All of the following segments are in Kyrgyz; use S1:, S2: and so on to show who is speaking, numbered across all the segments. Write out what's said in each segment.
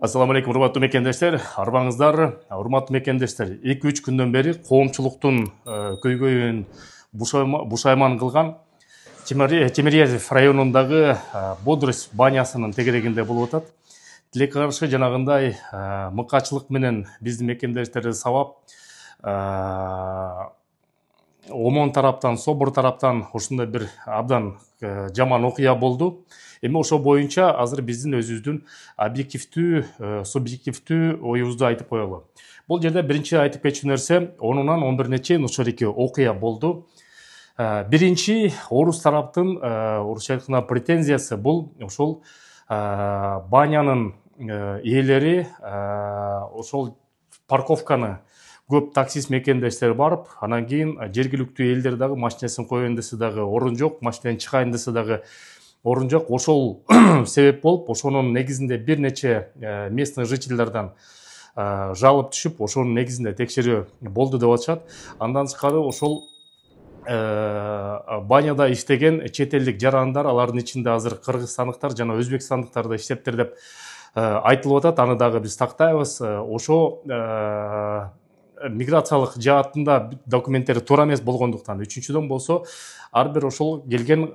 S1: Ассаламу алейкум, урматтуу мекендештер, арбаңыздар, урматтуу мекендештер. 2-3 күндөн бери коомчулуктун көйгөйүн бушайман кылган Темирязев районундагы Бодрость банясынын тегерегинде болуп атат. Тилекке каршы жанагындай мыкачылык менен биздин мекендештерди сабап, омон тараптан, собор тараптан ушундай бир абдан жаман окуя болду. Эми ошо боюнча азыр биздин өзүбүздүн объективдүү, субъективдүү оюбузду айтып коелу. Бул жерде биринчи айтып кетчү нерсе, 10-нан 11-не чейин ошол эки окуя болду. Биринчи орус тараптын орусча айтканда претензиясы бул ошол банянын ээлери ошол парковканы көп таксист мекендештер барып, анан кийин жергиликтүү элдер дагы машинесин коеюн десе дагы орун жок, машинеден чыгайын десе дагы орун жок. Ошол себеп болуп, ошонун негизинде бир нече местный жительдерден жалып түшүп, ошонун негизинде текшерүү болду деп атышат. Андан тышкары ошол баняда иштеген чет элдик жарандар, алардын ичинде азыр кыргызстандыктар жана өзбекстандыктар да иштептир деп айтылып атат. Аны дагы биз тактайбыз. Ошо миграциялык жаатында документтери туура эмес болгондуктан, үчүнчүдөн болсо ар бир ошол келген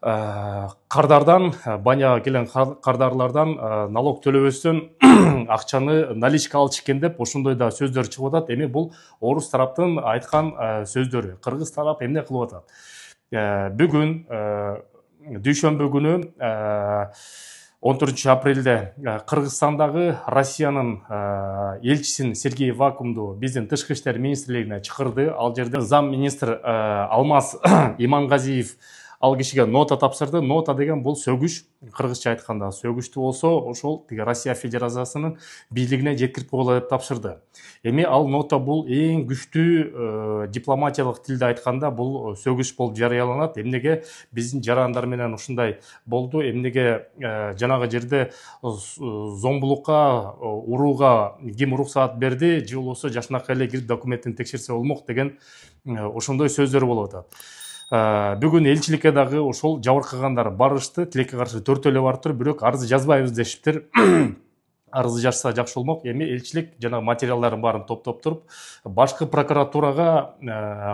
S1: кардардан, баняга келген кардарлардан налог төлөбөстөн акчаны наличка алчу экен деп ошондой да сөздөр чыгып атат. Эми бул орус тараптын айткан сөздөрү. Кыргыз тарап эмне кылып атат? Бүгүн дүйшөмбү күнү 14 апрелде Кыргызстандагы Россиянын элчисин Сергей Вакумду биздин тышкы иштер министрлигине чакырды. Ал жерде зам министр Алмаз Имангазиев ал кишиге нота тапсырды. Нота деген бул сөгүш, кыргызча айтканда сөгүштү болсо, ошол Россия Федерациясынын бийлигине жеткирип койгула деп тапшырды. Эми ал нота бул эң күчтүү дипломатиялык тилде айтканда бул сөгүш болуп жарыяланат. Эмнеге биздин жарандар менен ушундай болду? Эмнеге жанагы жерде зомбулукка, урууга ким уруксаат берди? Же болбосо жакшынакай эле кирип документин текшерсе болмок деген ошондой сөздөр болуп атат. Бүгүн элчиликке дагы ошол жабыркагандар барышты. Тилекке каршы 4 эле барыптыр, бирок арыз жазбайбыз дешиптир. Арызы жазса жакшы болмок. Эми элчилик жана материалдарын баарын топтоп туруп, башкы прокуратурага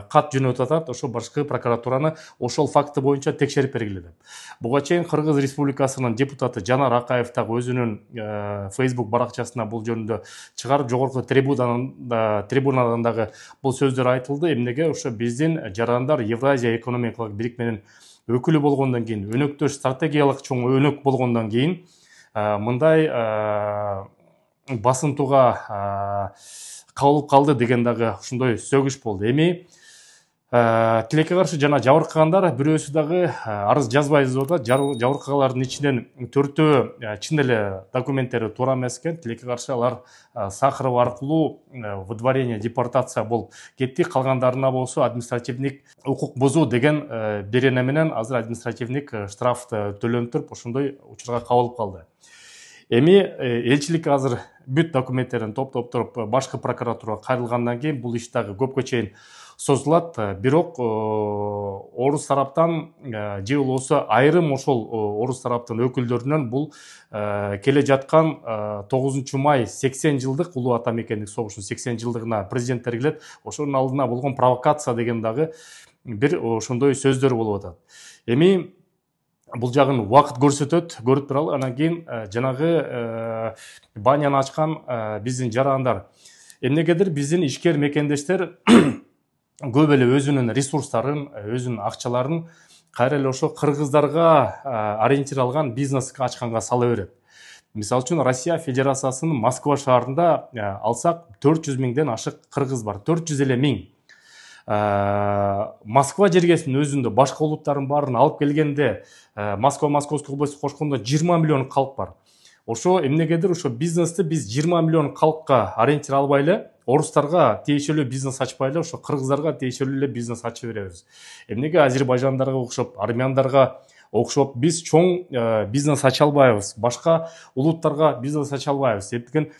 S1: кат жөнөтүп атат. Ошо башкы прокуратураны ошол факты боюнча текшерип бергиле деп. Буга чейин Кыргыз Республикасынын депутаты Жанар Акаев дагы өзүнүн Facebook баракчасына бул жөнүндө чыгарып, жогорку трибунадан дагы бул сөздөр айтылды. Эмнеге ошо биздин жарандар Евразия экономикалык бирикменин өкүлү болгондон кийин, өнөктөш стратегиялык чоң өнөк болгондон кийин мындай басынтууга кабылып калды деген дагы ушундай сөгүш болду. Эми тилекке каршы жана жабыркагандар бирөөсү дагы арыз жазбайбыз деп атат. Жабыркагалардын ичинен 4-өө чын эле документтери туура эмес экен. Тилекке каршы алар Сахаров аркылуу выдворение, депортация болуп кетти. Калгандарына болсо административдик укук бузуу деген берене менен азыр административдик штраф төлөнүп туруп, ошондой учурга кабылып калды. Эми элчилик азыр бүт документтерин топтоп туруп башкы прокуратурага кайрылгандан кийин бул иш дагы көпкө чейин созулат. Бирок орус тараптан же болбосо айрым ошол орус тараптын өкүлдөрүнөн бул келе жаткан 9 май 80 жылдык улуу ата мекендик согуштун 80 жылдыгына президенттер келет. Ошонун алдына болгон провокация деген дагы бир ошондой сөздөр болуп атат. Эми бул жагын убакыт көрсөтөт, көрүп туралы. Анан кийин жанагы баняны ачкан биздин жарандар, эмнегедир биздин ишкер мекендештер көп эле өзүнүн ресурстарын, өзүнүн акчаларын кайра эле ошо кыргыздарга ориентир алган бизнеске ачканга сала берет. Мисалы үчүн Россия Федерациясынын Москва шаарында алсак 400 миңден ашык кыргыз бар, 400 эле миң. Москва жергесинин өзүндө башка улуттардын баарын алып келгенде Москва, Московский область кошкондо 20 миллион калк бар. Ошо эмнегедир ошо бизнести биз 20 миллион калкка ориентир албай эле, орустарга тиешелүү бизнес ачпай эле, ошо кыргыздарга тиешелүү эле бизнес ачып беребиз. Эмнеге азербайжандарга окшоп, армяндарга окшоп биз чоң бизнес ача албайбыз, башка улуттарга бизнес ача албайбыз. Себептен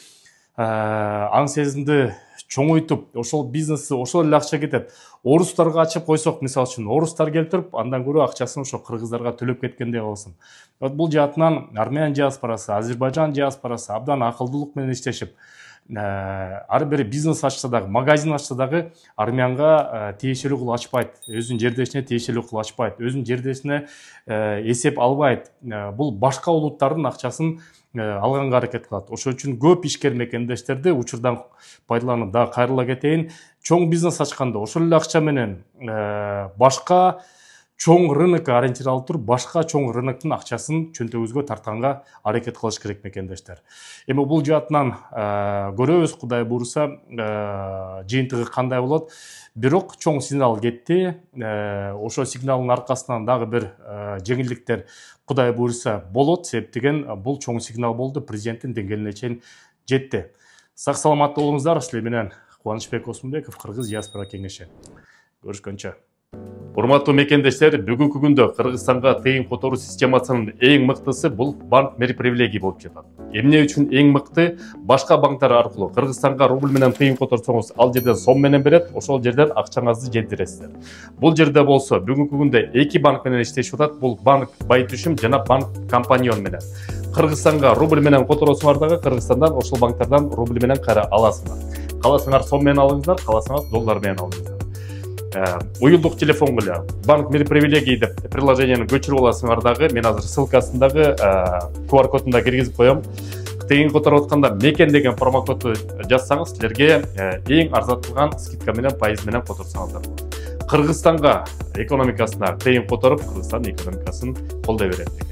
S1: аң сезимди чоңойтуп, ошол бизнести ошол эле акча кетет. Орустарга ачып койсок, мисалы үчүн, орустар келтирип, андан көрө акчасын ошо кыргыздарга төлөп кеткендей болсун. Бул жаатынан Армян диаспорасы, Азербайжан диаспорасы абдан акылдуулук менен иштешип, ар бир бизнес ачса дагы, магазин ачса дагы армянга тиешелүү кылып ачпайт, өзүнүн жердешине тиешелүү кылып ачпайт, өзүнүн жердешине эсеп албайт. Бул башка улуттардын акчасын алганга аракет кылат. Ошол үчүн көп ишкер мекендештерди учурдан пайдаланып дагы кайрыла кетейин. Чоң бизнес ачканда ошол эле акча менен башка чоң рынокко ориентировалып туруп, башка чоң рыноктун акчасын чөнтөгүбүзгө тартканга аракет кылыш керек мекендештер. Эми бул жаатынан көрөбүз, Кудай буйруса, жыйынтыгы кандай болот. Бирок чоң сигнал кетти. Ошол сигналдын аркасынан дагы бир жеңилдиктер Кудай буйруса болот. Себеп деген бул чоң сигнал болду, президенттин деңгээлине чейин жетти. Сак саламатта болуңуздар. Силер менен Кубанычбек Осмонбеков, Кыргыз диаспора кеңеши. Көрүшкөнчө. Урматтуу мекендештер, бүгүнкү күндө Кыргызстанга тыйын которуу системасынын эң мыктысы бул банк мери привилегий болуп жатат. Эмне үчүн эң мыкты? Башка банктар аркылуу Кыргызстанга рубль менен тыйын которсоңуз, ал жерден сом менен берет, ошол жерден акчаңызды жетиресиздер. Бул жерде болсо бүгүнкү күндө эки банк менен иштешип атат. Бул банк Байтүшүм жана банк Компаньон менен. Кыргызстанга рубль менен которосуңар дагы Кыргызстандан ошол банктардан рубль менен кайра аласыңар. Каласаңар сом менен алыңыздар, каласаңар доллар менен алыңыздар. Уюлдук телефон эле банк мери привилегий деп приложениени көчүрүп аласыңар дагы. Мен азыр ссылкасындагы QR кодунда киргизип коем. Тыйын которуп атканда мекен деген промокодду жазсаңыз, силерге эң арзандатылган скидка менен, пайыз менен которсоңуздар болот. Кыргызстанга экономикасына тыйын которуп, Кыргызстан экономикасын колдой берет.